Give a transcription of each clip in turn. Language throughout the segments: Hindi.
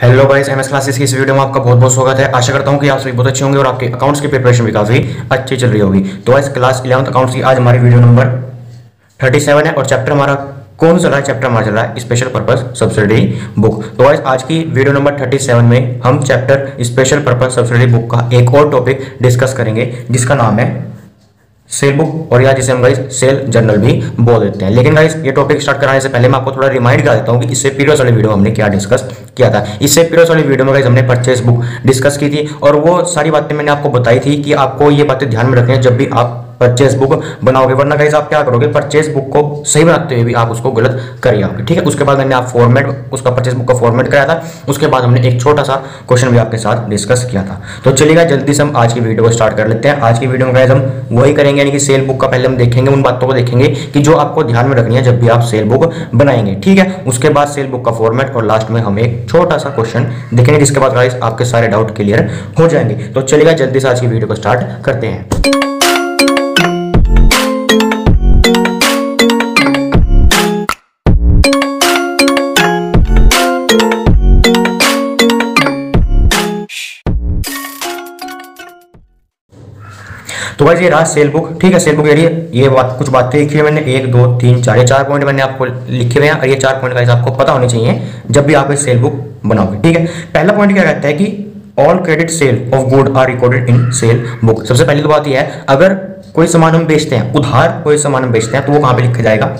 हेलो गाइस, एमएस क्लासेस की इस वीडियो में आपका बहुत बहुत स्वागत है। आशा करता हूं कि आप सभी बहुत अच्छे होंगे और आपके अकाउंट्स की प्रिपरेशन भी काफी अच्छी चल रही होगी। तो गाइस, क्लास 11th अकाउंट्स की आज हमारी वीडियो नंबर 37 है और चैप्टर हमारा कौन सा चल रहा है? चैप्टर हमारा चल रहा है स्पेशल पर्पस सब्सिडरी बुक। तो गाइस, आज की वीडियो नंबर 37 में हम chapter special purpose subsidiary book का एक और टॉपिक डिस्कस करेंगे जिसका नाम है सेल बुक, और या जिसे हम गाइस सेल जर्नल भी बोल देते हैं। लेकिन गाइस, ये टॉपिक स्टार्ट कराने से पहले मैं आपको थोड़ा रिमाइंड करा देता हूँ कि इससे प्रीवियस वाले वीडियो हमने क्या डिस्कस किया था। इससे प्रीवियस वाले वीडियो में गाइस हमने परचेस बुक डिस्कस की थी और वो सारी बातें मैंने आपको बताई थी कि आपको ये बातें ध्यान में रखनी है जब भी आप परचेस बुक बनाओगे, वरना गाइस आप क्या करोगे, परचेस बुक को सही बनाते हुए भी आप उसको गलत कर जाओगे। ठीक है, उसके बाद मैंने आप फॉर्मेट उसका परचेस बुक का फॉर्मेट कराया था। उसके बाद हमने एक छोटा सा क्वेश्चन भी आपके साथ डिस्कस किया था। तो चलिएगा जल्दी से हम आज की वीडियो को स्टार्ट कर लेते हैं। आज की वीडियो में गाइस हम वही करेंगे, यानी कि सेल बुक का पहले हम देखेंगे, उन बातों को देखेंगे कि जो आपको ध्यान में रखनी है जब भी आप सेल बुक बनाएंगे। ठीक है, उसके बाद सेल बुक का फॉर्मेट और लास्ट में हम एक छोटा सा क्वेश्चन देखेंगे, जिसके बाद गाइस आपके सारे डाउट क्लियर हो जाएंगे। तो चलिएगा जल्दी से आज की वीडियो को स्टार्ट करते हैं। तो गाइस, ये रहा सेल बुक। ठीक है, सेल बुक ये बात कुछ बातें लिखी है मैंने, 1 2 3 4 ये 4 पॉइंट मैंने आपको लिखे हुए हैं और ये 4 पॉइंट गाइस आपको पता होने चाहिए जब भी आप ये सेल बुक बनाओगे। ठीक है, पहला पॉइंट क्या कहता है कि all credit sale of good are recorded in sale book. सबसे पहली तो बात यह है, अगर कोई सामान हम बेचते हैं, उधार कोई सामान हम बेचते हैं, तो वो कहाँ पे लिखा जाएगा?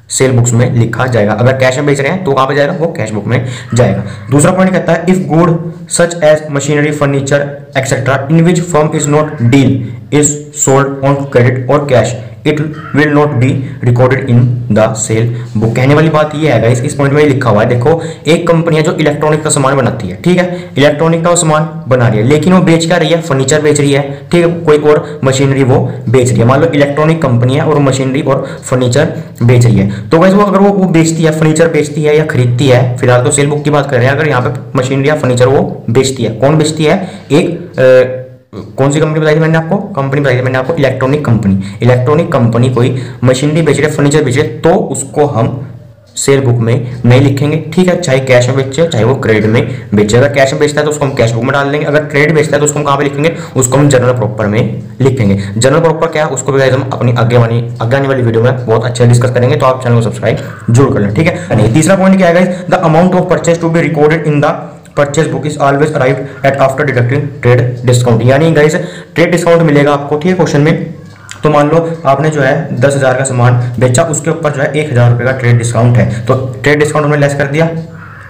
सेल बुक्स में लिखा जाएगा। अगर कैश में बेच रहे हैं तो कहां पे जाएगा? वो कैश बुक में जाएगा। दूसरा पॉइंट कहता है if good such as machinery furniture etcetera in which firm is not deal is sold on credit और cash it will not be recorded in the sale book. कहने वाली बात ये है गाइस, इस पॉइंट में लिखा हुआ है, देखो एक कंपनी है जो इलेक्ट्रॉनिक का सामान बनाती है। ठीक है, इलेक्ट्रॉनिक का सामान बना रही है, लेकिन वो बेच क्या रही है? फर्नीचर बेच रही है। ठीक है, कोई और मशीनरी वो बेच रही है। मान लो इलेक्ट्रॉनिक कंपनी है और मशीनरी और फर्नीचर बेच रही है। तो गाइस, वो अगर वो बेचती है, फर्नीचर बेचती है या खरीदती है, फिलहाल तो सेल बुक की बात कर रहे हैं, अगर यहाँ पे मशीनरी या फर्नीचर वो बेचती है, कौन बेचती है? एक कौन सी कंपनी बताई थी मैंने आपको? कंपनी बताई थी मैंने आपको, इलेक्ट्रॉनिक कंपनी। इलेक्ट्रॉनिक कंपनी कोई मशीनरी बेच रही है, फर्नीचर बेच रही है, तो उसको हम सेल बुक में नहीं लिखेंगे। ठीक है, चाहे कैश में बेचे चाहे वो क्रेडिट में बेचे। अगर कैश में बेचता है तो उसको हम कैश बुक में डाल देंगे, अगर क्रेडिट बेचता है तो उसको हम कहाँ पे लिखेंगे? उसको हम जनरल प्रॉपर में लिखेंगे। जनरल प्रॉपर क्या है उसको भी हम अपनी आगे आने वाली वीडियो में बहुत अच्छे डिस्कस करेंगे, तो आप चैनल को सब्सक्राइब जरूर कर लें। ठीक है, तीसरा पॉइंट क्या है? The amount of purchase to be recorded in the purchase book is always arrived at after deducting trade discount. यानी गाइस, ट्रेड डिस्काउंट मिलेगा आपको। ठीक है, क्वेश्चन में तो मान लो आपने जो है 10,000 का सामान बेचा, उसके ऊपर जो है 1,000 रुपये का ट्रेड डिस्काउंट है, तो ट्रेड डिस्काउंट हमने लेस कर दिया।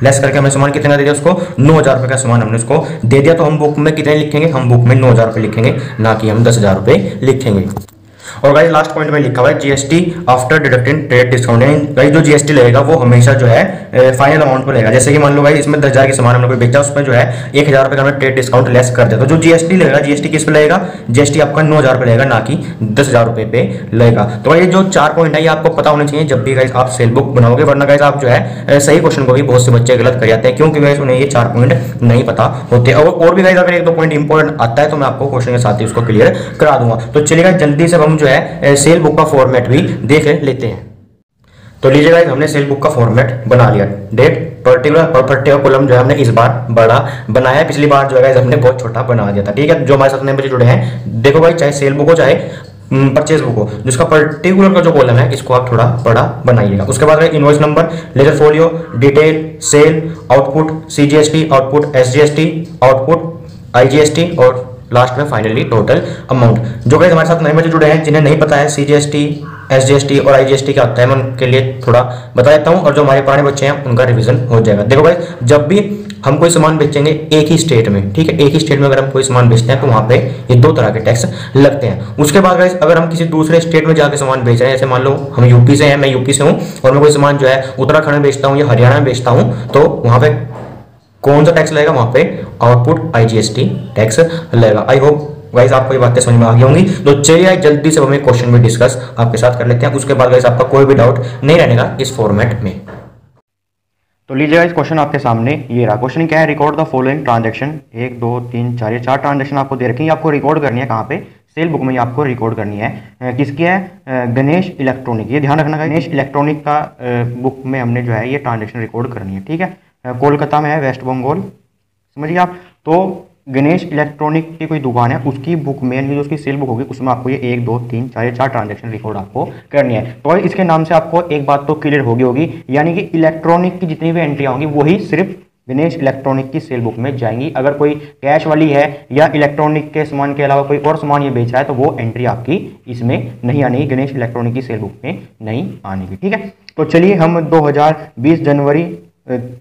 लेस करके हमें सामान कितना दे दिया? उसको 9,000 रुपये का सामान हमने उसको दे दिया। तो हम बुक में कितने लिखेंगे? हम बुक में 9,000 रुपये लिखेंगे, ना कि हम 10,000 रुपये लिखेंगे। और गाइस, लास्ट पॉइंट में लिखा हुआ है GST after deducting trade discount. यानी गाइस, जो जीएसटी लगेगा वो हमेशा जो है फाइनल अमाउंट पर लगेगा। जैसे कि मान लो गाइस, इसमें 10,000 के सामान हमने कोई बेचा, उसमें जो है 1,000 रुपये का हमने ट्रेड डिस्काउंट लेस कर दिया, तो जो जीएसटी लगेगा, जीएसटी किस पे लगेगा? जीएसटी आपका 9,000 रुपये लगेगा, ना कि 10,000 रुपये पे लगेगा। तो ये जो 4 पॉइंट है ये आपको पता होने चाहिए जब भी गाइस आप सेल बुक बनाओगे, वरना गाइस आप जो है सही क्वेश्चन को भी बहुत से बच्चे गलत कर जाते हैं, क्योंकि गाइस उन्हें ये 4 पॉइंट नहीं पता होते। और भी गाइस अगर 1-2 पॉइंट इंपॉर्टेंट आता है तो मैं आपको क्वेश्चन के साथ ही उसको क्लियर करा दूंगा। तो चलिएगा जल्दी से हम जो है सेल बुक का फॉर्मेट भी देख लेते हैं। तो लीजिए गाइस, हमने सेल बुक का फॉर्मेट बना लिया। डेट, पर्टिकुलर और पर्टिकुलर कॉलम जो है हमने इस बार बड़ा बनाया है, पिछली बार जो है गाइस हमने बहुत छोटा बना दिया था। ठीक है, जो हमारे साथ नए बच्चे जुड़े हैं, देखो भाई, चाहे सेल बुक हो चाहे परचेज बुक हो, जिसका पर्टिकुलर का जो कॉलम है इसको आप थोड़ा बड़ा बनाइएगा। उसके बाद invoice number, ledger folio, detail, sale, output, CGST, output SGST, output IGST और लास्ट में फाइनली टोटल अमाउंट। जो गाइस हमारे साथ नए बच्चे जुड़े हैं जिन्हें नहीं पता है सीजीएसटी, एसजीएसटी और आईजीएसटी क्या होता है, मैं उनके लिए थोड़ा बता देता हूं, और जो हमारे पुराने बच्चे हैं उनका रिवीजन हो जाएगा। देखो गाइस, जब भी हम कोई सामान बेचेंगे एक ही स्टेट में, ठीक है, एक ही स्टेट में अगर हम कोई सामान बेचते हैं तो वहां पे ये 2 तरह के टैक्स लगते हैं। उसके बाद गाइस, अगर हम किसी दूसरे स्टेट में जाकर सामान बेच रहे हैं, जैसे मान लो हम यूपी से हैं, मैं यूपी से हूं और मैं कोई सामान जो है उत्तराखंड में बेचता हूं या हरियाणा में बेचता हूं, तो वहां पे कौन सा टैक्स लगेगा? वहां पे आउटपुट आईजीएसटी टैक्स लगेगा। आई होप गाइस आपको ये बातें समझ में आ गई होंगी। तो चलिए जल्दी से हम एक क्वेश्चन में डिस्कस आपके साथ कर लेते हैं, उसके बाद गाइस आपका कोई भी डाउट नहीं रहेगा इस फॉर्मेट में। तो लीजिए गाइस, क्वेश्चन आपके सामने ये रहा। क्वेश्चन क्या है? रिकॉर्ड द फॉलोइंग ट्रांजैक्शन, 1 2 3 4 ये 4 ट्रांजैक्शन आपको दे रखी है, आपको रिकॉर्ड करनी है कहाँ पे? सेल बुक में आपको रिकॉर्ड करनी है। किसकी है? गणेश इलेक्ट्रॉनिक। ये ध्यान रखना, गणेश इलेक्ट्रॉनिक का बुक में हमने जो है ये ट्रांजैक्शन रिकॉर्ड करनी है। ठीक है, कोलकाता में है, वेस्ट बंगाल, समझिए आप। तो गणेश इलेक्ट्रॉनिक की कोई दुकान है, उसकी बुक में यानी जो उसकी सेल बुक होगी उसमें आपको ये 1 2 3 4 ट्रांजैक्शन रिकॉर्ड आपको करनी है। तो इसके नाम से आपको एक बात तो क्लियर होगी, यानी कि इलेक्ट्रॉनिक की जितनी भी एंट्री होंगी वही सिर्फ गणेश इलेक्ट्रॉनिक की सेल बुक में जाएंगी। अगर कोई कैश वाली है या इलेक्ट्रॉनिक के सामान के अलावा कोई और सामान ये बेच रहा है तो वो एंट्री आपकी इसमें नहीं आनी, गणेश इलेक्ट्रॉनिक की सेल बुक में नहीं आनी। ठीक है, तो चलिए हम 2020 जनवरी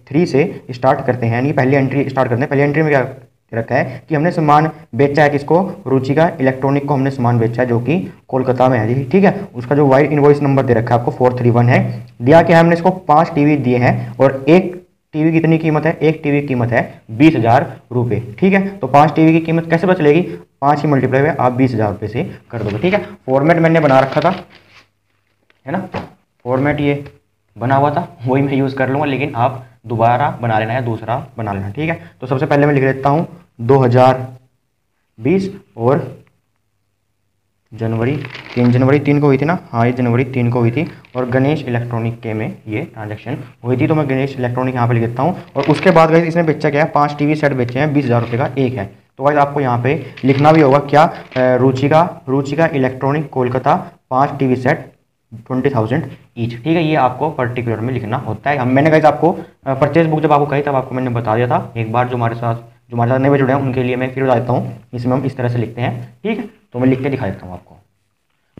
3 से स्टार्ट करते हैं, यानी पहली एंट्री स्टार्ट करते हैं। पहली एंट्री में क्या रखा है कि हमने सामान बेचा है, किसको, रुचिका इलेक्ट्रॉनिक को हमने सामान बेचा है जो कि कोलकाता में है जी। ठीक है, उसका जो वाइड इनवॉइस नंबर दे रखा है आपको 431 है। दिया क्या है, हमने इसको 5 टीवी दिए हैं और एक टीवी कितनी कीमत है, एक टीवी की कीमत है 20,000 रुपये। ठीक है, तो 5 टीवी की कीमत कैसे पता चलेगी, 5 ही मल्टीप्लाई हुए आप 20,000 रुपये से कर दोगे। ठीक है, फॉर्मेट मैंने बना रखा था, है ना, फॉर्मेट ये बना हुआ था वही मैं यूज़ कर लूँगा, लेकिन आप दोबारा बना लेना है, दूसरा बना लेना। ठीक है, तो सबसे पहले मैं लिख देता हूँ 2020 और जनवरी 3 को हुई थी ना, हाँ ये जनवरी 3 को हुई थी और गणेश इलेक्ट्रॉनिक के में ये ट्रांजैक्शन हुई थी। तो मैं गणेश इलेक्ट्रॉनिक यहाँ पे लिख देता हूँ। और उसके बाद गाइस इसने बेचा क्या है, 5 टीवी सेट बेचे हैं, 20,000 रुपये का एक है। तो गाइस आपको यहाँ पे लिखना भी होगा क्या, Ruchika electronic Kolkata 5 TV set 20,000 each. ठीक है, ये आपको पर्टिकुलर में लिखना होता है। मैंने गाइस आपको परचेज बुक जब आपको कही तब आपको मैंने बता दिया था, एक बार जो हमारे साथ नए जुड़े हैं उनके लिए मैं फिर बता देता हूँ। इसमें हम इस तरह से लिखते हैं। ठीक है, तो मैं लिख के दिखा देता हूँ आपको।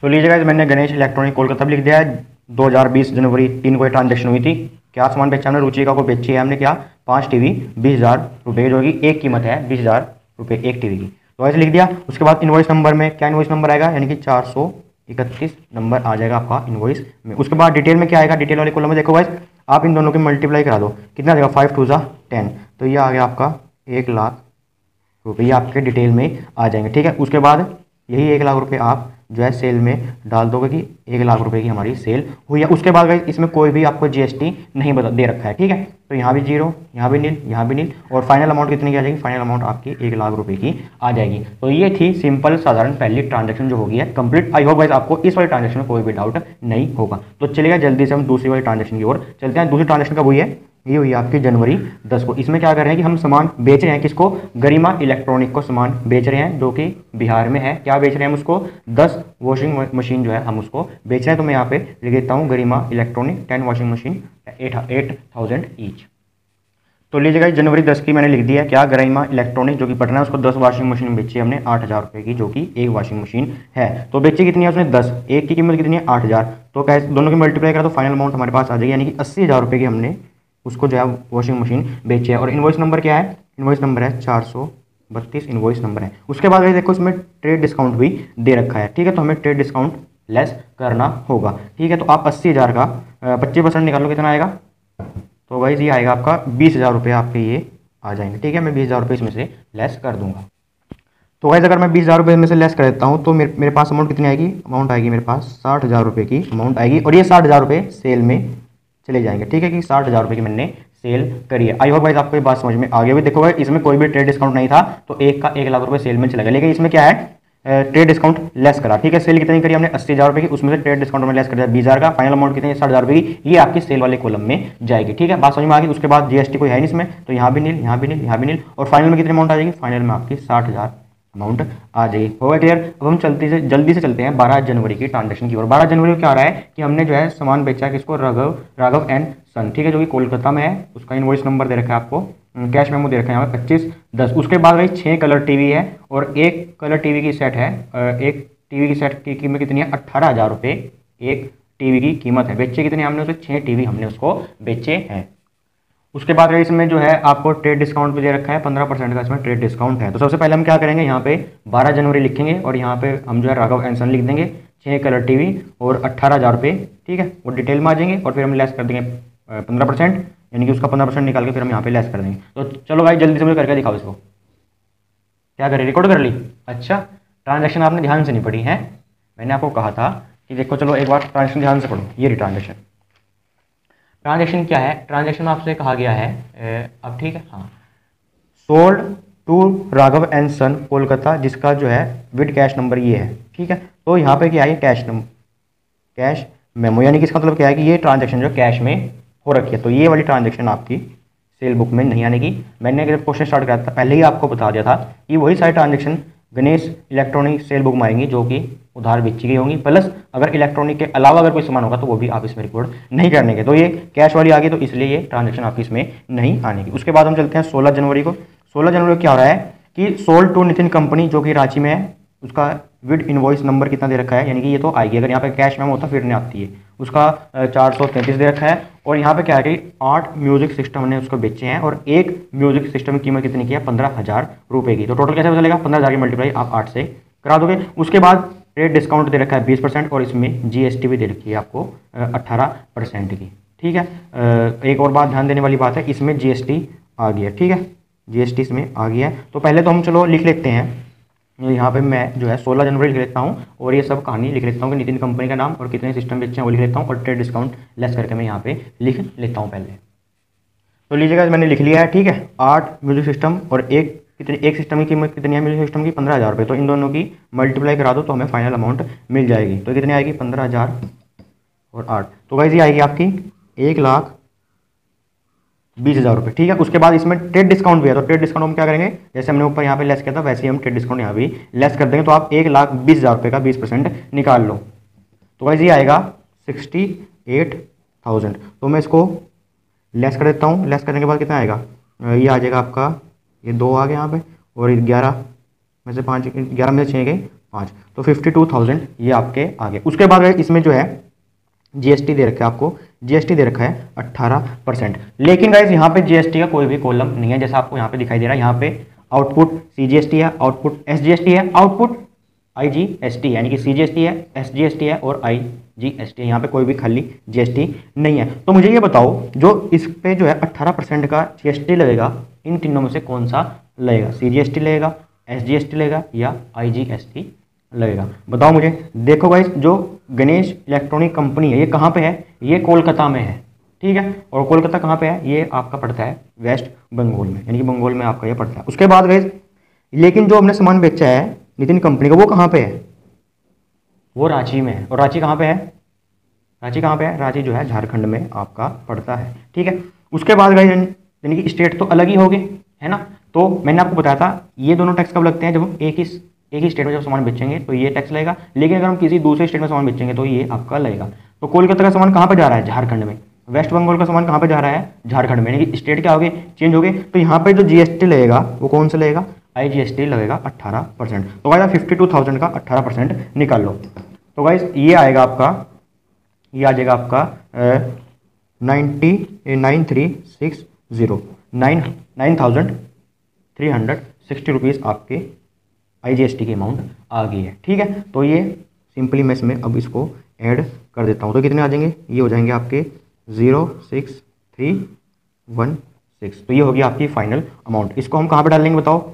तो लीजिएगा, मैंने गणेश इलेक्ट्रॉनिक कोलकाता भी लिख दिया है। 2020 जनवरी 3 को ट्रांजेक्शन हुई थी। क्या सामान बेचा हमने, रुचिका को बेची है हमने क्या, 5 टीवी 20,000 रुपये, जो कि एक कीमत है 20,000 रुपये एक टीवी की। तो ऐसे लिख दिया। उसके बाद इनवॉइस नंबर में क्या इनवॉइस नंबर आएगा, यानी कि 431 नंबर आ जाएगा आपका इनवॉइस में। उसके बाद डिटेल में क्या आएगा, डिटेल वाले कॉलम में देखो गाइस, आप इन दोनों की मल्टीप्लाई करा दो, कितना आ जाएगा, 5 2 10, तो ये आ गया आपका 1,00,000 रुपये आपके डिटेल में आ जाएंगे। ठीक है, उसके बाद यही 1,00,000 रुपये आप जो है सेल में डाल दोगे कि 1,00,000 रुपये की हमारी सेल हुई है। उसके बाद गाइस इसमें कोई भी आपको जीएसटी नहीं दे रखा है। ठीक है, तो यहाँ भी 0, यहाँ भी नील, यहाँ भी नील, और फाइनल अमाउंट कितनी की आ जाएगी, फाइनल अमाउंट आपकी 1,00,000 रुपये की आ जाएगी। तो ये थी सिंपल साधारण पहली ट्रांजेक्शन जो होगी है कंप्लीट। आई होप गाइस आपको इस वाली ट्रांजेक्शन में कोई भी डाउट नहीं होगा। तो चलिएगा जल्दी से हम दूसरी वाली ट्रांजेक्शन की ओर चलते हैं। दूसरी ट्रांजेक्शन कब हुई है, ये हुई आपकी जनवरी 10 को। इसमें क्या कर रहे हैं कि हम सामान बेच रहे हैं, किसको, गरिमा इलेक्ट्रॉनिक को सामान बेच रहे हैं जो कि बिहार में है। क्या बेच रहे हैं हम उसको, 10 वॉशिंग मशीन जो है हम उसको बेच रहे हैं। तो मैं यहाँ पे लिख देता हूँ गरिमा इलेक्ट्रॉनिक 10 वॉशिंग मशीन 8,000 ईच। तो लीजिएगा जनवरी 10 की मैंने लिख दिया क्या, गरिमा इलेक्ट्रॉनिक जो कि पटना है, उसको 10 वॉशिंग मशीन बेची हमने 8,000 रुपये की, जो कि एक वॉशिंग मशीन है। तो बेची कितनी है उसने, 10, एक की कीमत कितनी है 8,000। तो कैसे दोनों की मल्टीप्लाई करा तो फाइनल अमाउंट हमारे पास आ जाएगी, यानी कि 80,000 रुपये की हमने उसको जो है वॉशिंग मशीन बेची है। और इनवॉइस नंबर क्या है, इनवॉइस नंबर है 432 इनवॉइस नंबर है। उसके बाद देखो इसमें ट्रेड डिस्काउंट भी दे रखा है। ठीक है, तो हमें ट्रेड डिस्काउंट लेस करना होगा। ठीक है, तो आप 80,000 का 25% निकालो, कितना आएगा, तो भाई ये आएगा आपका 20,000 रुपये आपके ये आ जाएंगे। ठीक है, मैं 20,000 रुपये इसमें से लेस कर दूंगा। तो गाइस अगर मैं 20,000 रुपये में से लेस कर देता हूँ तो मेरे पास अमाउंट कितनी आएगी, अमाउंट आएगी मेरे पास 60,000 रुपये की अमाउंट आएगी। और ये 60,000 रुपये सेल में चले जाएंगे। ठीक है, कि 60,000 रुपये की मैंने सेल करी है। आई होप गाइस आपको ये बात समझ में आ गई। देखो भाई इसमें कोई भी ट्रेड डिस्काउंट नहीं था तो एक का 1,00,000 रुपये सेल में चला गया, लेकिन इसमें क्या है, ट्रेड डिस्काउंट लेस करा। ठीक है, सेल कितनी करी हमने 80,000 रुपये की, उसमें से ट्रेड डिस्काउंट में लेस कर दिया 20,000 का, फाइनल अमाउंट कितनी है 60,000 रुपये की, ये आपकी सेल वाले कॉलम में जाएगी। ठीक है, बात समझ में आ गई। उसके बाद जीएसटी कोई है नहीं इसमें, तो यहाँ भी नील, यहाँ भी नील, यहाँ भी नील, और फाइनल में कितनी अमाउंट आ जाएगी, फाइनल में आपकी 60,000 अमाउंट आ जाएगी। होगा क्लियर। अब हम जल्दी से चलते हैं 12 जनवरी की ट्रांजेक्शन की ओर। 12 जनवरी को क्या आ रहा है कि हमने जो है सामान बेचा है किसको, राघव एंड सन। ठीक है, जो कि कोलकाता में है, उसका इनवॉइस नंबर दे रखा है आपको, कैश मेमो दे रखा है यहाँ पे 25/10। उसके बाद भाई 6 कलर टीवी है और एक कलर टीवी की सेट है। एक टीवी की सेट की कीमत कितनी है, 18,000 रुपये एक टीवी की कीमत है। बेचे कितने हमने उसे, 6 टीवी हमने उसको बेचे हैं। उसके बाद इसमें जो है आपको ट्रेड डिस्काउंट भी दे रखा है, 15% का इसमें ट्रेड डिस्काउंट है। तो सबसे पहले हम क्या करेंगे, यहाँ पे 12 जनवरी लिखेंगे और यहाँ पे हम जो है राघव एंड सन लिख देंगे, 6 कलर टीवी और 18,000 रुपये। ठीक है, वो डिटेल में आ जाएंगे और फिर हम लेस कर देंगे 15%, यानी कि उसका 15% निकाल के फिर हम यहाँ पे लेस कर देंगे। तो चलो भाई जल्दी से मुझे करके दिखाओ इसको, क्या करें, रिकॉर्ड कर ली। अच्छा, ट्रांजेक्शन आपने ध्यान से नहीं पढ़ी है, मैंने आपको कहा था कि देखो चलो एक बार ट्रांजेक्शन ध्यान से पढ़ो। ये रही ट्रांजेक्शन क्या है, ट्रांजेक्शन आपसे कहा गया है अब, ठीक है, हाँ, सोल्ड टू राघव एंड सन कोलकाता, जिसका जो है विद कैश नंबर ये है। ठीक है, तो यहाँ पे क्या है, कैश नंबर, कैश मेमो, यानी कि इसका मतलब क्या है कि ये ट्रांजेक्शन जो कैश में हो रखी है, तो ये वाली ट्रांजेक्शन आपकी सेल बुक में नहीं आने की। मैंने जब क्वेश्चन स्टार्ट किया था पहले ही आपको बता दिया था कि वही सारी transaction Ganesh electronic cell book में आएंगी जो कि उधार बेची गई होंगी, प्लस अगर इलेक्ट्रॉनिक के अलावा अगर कोई सामान होगा तो वो भी आप इसमें रिकॉर्ड नहीं करने के। तो ये कैश वाली आ गई, तो इसलिए ये ट्रांजेक्शन आपकी इसमें नहीं आने की। उसके बाद हम चलते हैं 16 जनवरी को। 16 जनवरी को क्या हो रहा है कि सोल्ड टू नितिन कंपनी जो कि रांची में है, उसका विद इनवॉइस नंबर कितना दे रखा है, यानी कि ये तो आएगी, अगर यहाँ पे कैश में होता फिर नहीं आती है, उसका 433 दे रखा है। और यहाँ पे क्या है कि 8 म्यूजिक सिस्टम ने उसको बेचे हैं और एक म्यूजिक सिस्टम की कीमत कितनी की है, 15,000 रुपये की। तो टोटल कैसे चलेगा, 15,000 की मल्टीप्लाई आप 8 से करा दोगे। उसके बाद ट्रेड डिस्काउंट दे रखा है 20% और इसमें जीएसटी भी दे रखी है आपको 18% की। ठीक है, एक और बात ध्यान देने वाली बात है, इसमें जीएसटी आ गया है। ठीक है, जीएसटी इसमें आ गया है। तो पहले तो हम चलो लिख लेते हैं, यहाँ पे मैं जो है 16 जनवरी लिख लेता हूँ और ये सब कहानी लिख लेता हूँ कि नितिन कंपनी का नाम और कितने सिस्टम बेचे हैं वो लिख लेता हूँ और ट्रेड डिस्काउंट लेस करके मैं यहाँ पे लिख लेता हूँ पहले। तो लीजिएगा मैंने लिख लिया है। ठीक है, 8 म्यूजिक सिस्टम और एक सिस्टम की कीमत कितनी है म्यूजिक सिस्टम की, 15,000 रुपये। तो इन दोनों की मल्टीप्लाई करा दो तो हमें फाइनल अमाउंट मिल जाएगी। तो कितनी आएगी, 15,000 और 8, तो गाइस ये आएगी आपकी 1,20,000 रुपये। ठीक है, उसके बाद इसमें ट्रेड डिस्काउंट भी है, तो ट्रेड डिस्काउंट हम क्या करेंगे, जैसे हमने ऊपर यहाँ पे लेस किया था वैसे ही हम ट्रेड डिस्काउंट यहाँ भी लेस कर देंगे। तो आप 1,20,000 रुपये का 20% निकाल लो। तो गाइस ये आएगा 68,000। तो मैं इसको लेस कर देता हूँ, लेस करने के बाद कितना आएगा, ये आ जाएगा आपका, ये 2 आ गए यहाँ पे और 11 में से 5, 11 में से 6 गए 5, तो 52,000 ये आपके आ गए। उसके बाद इसमें जो है जीएसटी दे रखा है आपको, जीएसटी दे रखा है 18%। लेकिन गाइस यहाँ पे जीएसटी का कोई भी कॉलम नहीं है, जैसा आपको यहाँ पे दिखाई दे रहा है। यहाँ पे आउटपुट सीजीएसटी है, आउटपुट एसजीएसटी है, आउटपुट आईजीएसटी है, यानी कि सीजीएसटी है, एसजीएसटी है और आईजीएसटी है। यहाँ पे कोई भी खाली जीएसटी नहीं है। तो मुझे ये बताओ, जो इस पे जो है 18% का जीएसटी लगेगा, इन तीनों में से कौन सा लगेगा, सीजीएसटी लगेगा, एसजीएसटी लगेगा या आईजीएसटी लगेगा, बताओ मुझे। देखो गाइस, जो गणेश इलेक्ट्रॉनिक कंपनी है ये कहाँ पे है, ये कोलकाता में है। ठीक है, और कोलकाता कहाँ पे है, ये आपका पड़ता है वेस्ट बंगाल में, यानी कि बंगाल में आपका ये पड़ता है। उसके बाद गाइस, लेकिन जो हमने सामान बेचा है नितिन कंपनी का वो कहाँ पे है, वो रांची में है। और रांची कहाँ पे है, रांची कहाँ पे है, रांची जो है झारखंड में आपका पड़ता है। ठीक है, उसके बाद गाइस यानी कि स्टेट तो अलग ही हो गए, है ना। तो मैंने आपको बताया था ये दोनों टैक्स कब लगते हैं, जब हम एक ही स्टेट में जब सामान बेचेंगे तो ये टैक्स लगेगा, लेकिन अगर हम किसी दूसरे स्टेट में सामान बेचेंगे तो ये आपका लगेगा। तो कोलकाता का सामान कहाँ पे जा रहा है, झारखंड में। वेस्ट बंगाल का सामान कहाँ पे जा रहा है, झारखंड में, यानी कि स्टेट क्या हो गए, चेंज हो गए। तो यहाँ पे जो जीएसटी लगेगा वो कौन सा लगेगा, आईजीएसटी लगेगा 18%। तो गाइस 52,000 का 18% निकाल लो। तो गाइस ये आएगा आपका, ये आ जाएगा आपका 9,360 रुपीज़ आपके आईजीएसटी की अमाउंट आ गई है। ठीक है, तो ये सिंपली मैं इसमें अब इसको ऐड कर देता हूँ। तो कितने आ जाएंगे, ये हो जाएंगे आपके 06316। तो ये होगी आपकी फाइनल अमाउंट। इसको हम कहाँ पे डालेंगे बताओ,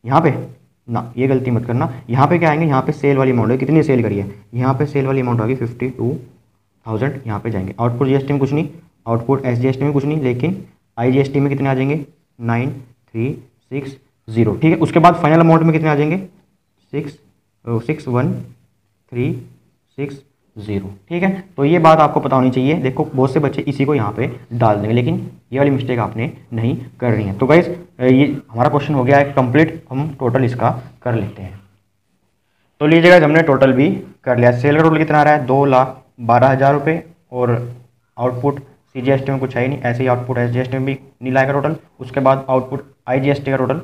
यहाँ पे ना, ये गलती मत करना। यहाँ पे क्या आएंगे, यहाँ पे सेल वाली अमाउंट है, कितनी सेल करी है, यहाँ पे सेल वाली अमाउंट आ गई 52,000, यहाँ पे जाएंगे। आउटपुट जीएसटी में कुछ नहीं, आउटपुट एसजीएसटी में कुछ नहीं, लेकिन आईजीएसटी में कितने आ जाएंगे 9,360। ठीक है, उसके बाद फाइनल अमाउंट में कितने आ जाएंगे 613,660। ठीक है, तो ये बात आपको पता होनी चाहिए। देखो बहुत से बच्चे इसी को यहाँ पे डाल देंगे, लेकिन ये वाली मिस्टेक आपने नहीं करनी है। तो गाइस ये हमारा क्वेश्चन हो गया है कंप्लीट, हम टोटल इसका कर लेते हैं। तो लीजिएगा हमने टोटल भी कर लिया। सेल का टोटल कितना आ रहा है, 2,12,000 रुपये, और आउटपुट सीजीएसटी में कुछ है ही नहीं, ऐसे ही आउटपुट एसजीएसटी में भी नहीं लाएगा टोटल। उसके बाद आउटपुट आईजीएसटी का टोटल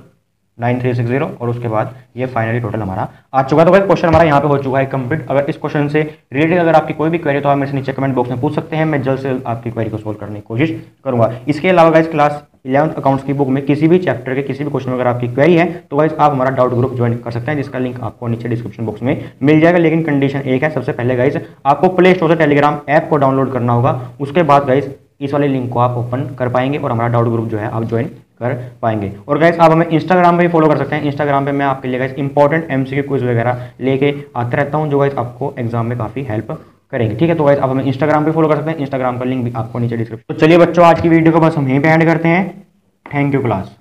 9,360, और उसके बाद ये फाइनली टोटल हमारा आ चुका है। तो भाई क्वेश्चन हमारा यहाँ पे हो चुका है कंप्लीट। अगर इस क्वेश्चन से रिलेटेड अगर आपकी कोई भी क्वेरी तो आप मेरे से नीचे कमेंट बॉक्स में पूछ सकते हैं, मैं जल्द से जल्द आपकी क्वेरी को सोल्व करने की कोशिश करूंगा। इसके अलावा गाइस क्लास 11th अकाउंट्स की बुक में किसी भी चैप्टर के किसी भी क्वेश्चन में अगर आपकी क्वेरी है तो गाइस आप हमारा डाउट ग्रुप ज्वाइन कर सकते हैं, जिसका लिंक आपको नीचे डिस्क्रिप्शन बॉक्स में मिल जाएगा। लेकिन कंडीशन एक है, सबसे पहले गाइस आपको प्ले स्टोर से टेलीग्राम ऐप को डाउनलोड करना होगा। उसके बाद गाइस इस वाले लिंक को आप ओपन कर पाएंगे और हमारा डाउट ग्रुप जो है आप ज्वाइन कर पाएंगे। और गाइस आप हमें इंस्टाग्राम पे भी फॉलो कर सकते हैं। इंस्टाग्राम पे मैं आपके लिए गाइस इंपॉर्टेंट एमसीक्यू क्विज वगैरह लेके आता रहता हूं, जो गाइस आपको एग्जाम में काफी हेल्प करेंगे। ठीक है, तो गाइस आप हमें इंस्टाग्राम पे फॉलो कर सकते हैं, इंस्टाग्राम का लिंक भी आपको नीचे डिस्क्रिप्शन। तो चलिए बच्चों, आज की वीडियो को बस हम यहीं पे एंड करते हैं। Thank you class.